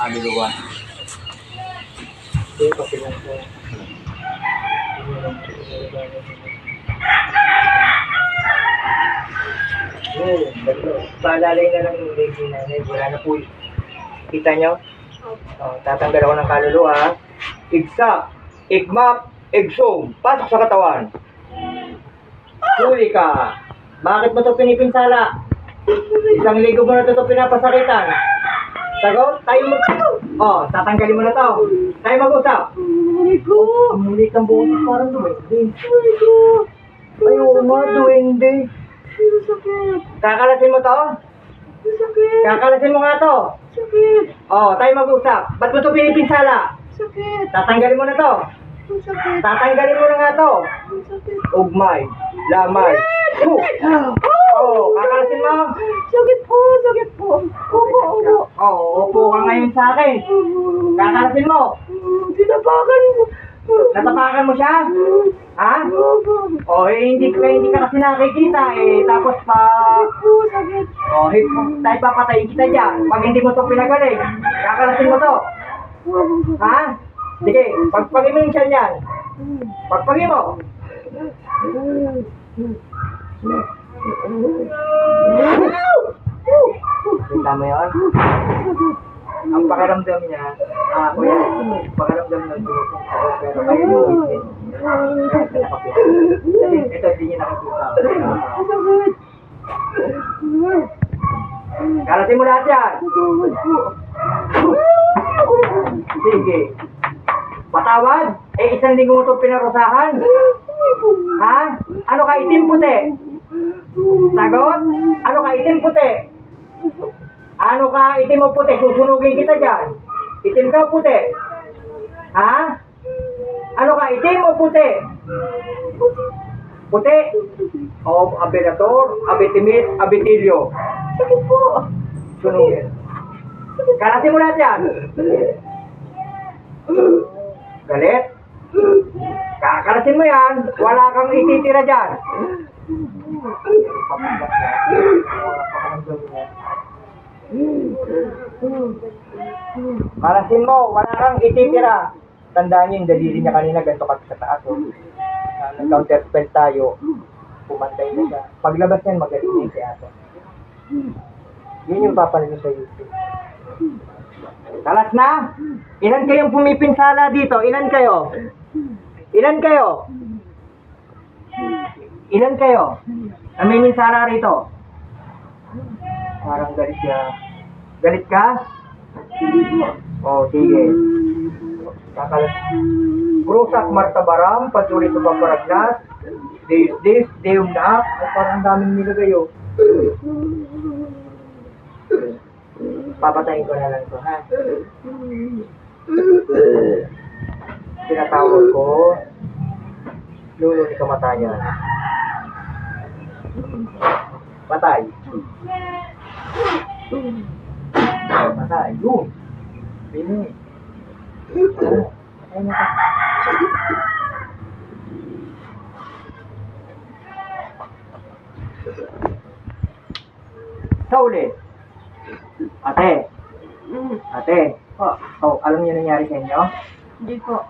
kaluluwa. Hindi, kasi lang po. Paalalay na lang yung leg ni nanay. Wala na po. Kita nyo? Tatanggal ako ng kaluluwa. Igsak, igmap, igsum. Pasok sa katawan. Huli ka. Bakit mo ito pinipinsala? Isang ligo mo na ito pinapasakitan. Sagot, tayo mo. Tatanggalin mo na to. Tayo mag-usap. Huli ko. Huli kang buong parang duwende. Huli ko. Ayaw mo, duwende. Sakit. Kakalasin mo to? Sakit. Kakalasin mo nga to. Sakit. Tayo mag-usap. Ba't mo ito pinipinsala? Sakit. Tatanggalin mo na to. Sakit. Tatanggalin mo na nga to. Sakit. Ugmay. Lamay. Kakalasin mo. Sakit po, sakit po. Opo. Upo ka ngayon sa akin. Kakalasin mo. Tinapakan mo. Natapakan mo siya? Ha? Hindi ka kasi nakikita tapos sakit. Tayo papatayin kita dyan. Pag hindi mo ito pinagaling, kakalasin mo to. Ha? Sige, pagpagin mo yung siya yan. Pagpagin mo. Kita mo yun? Ang pakiramdam niya, kuya, pakiramdam ng tulong ako, pero kayo yung ito, hindi niya nakikita. Karating mo lahat yan. Sige. Patawad? Isang linggo mo itong pinarusahan? Ha? Ano ka, itim puti? Sagot? Ano ka, itim puti? Ano ka, itim o puti? Susunugin kita dyan. Itim ka o puti? Ha? Ano ka, itim o puti? Puti? Abelator, abitimit, abitilyo. Sakit po. Sunugin. Karasin mo lahat yan. Galit? Kakarasin mo yan. Wala kang ititira dyan. Karasin mo. Wala kang ititira. Tandaan niyo yung daliri niya kanina. Ganito kasi sa taas. Nag-counter spell tayo. Pumantay na siya. Paglabas niyan, magaling niya si Ato. Yun yung papalitin sa YouTube. Talas na? Ilan kayong pumipinsala dito? Ilan kayo? Ilan kayo? Ilan kayo? Namiminsala rito? Parang galit siya. Galit ka? Sige. Kakalat. Prusak martabaram, patuloy sa paparagnas. Deus, Deum na. Parang daming nilagay oh. Papatayin ko na lang ito, ha? Tinatawag ko. Lulo ni kamatayan. Patay. Patay. Yun. Bini. Patay na ka. Sa ulit. Ate. Alam niyo nangyari sa inyo? Hindi po.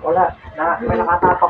Wala. May nakatapak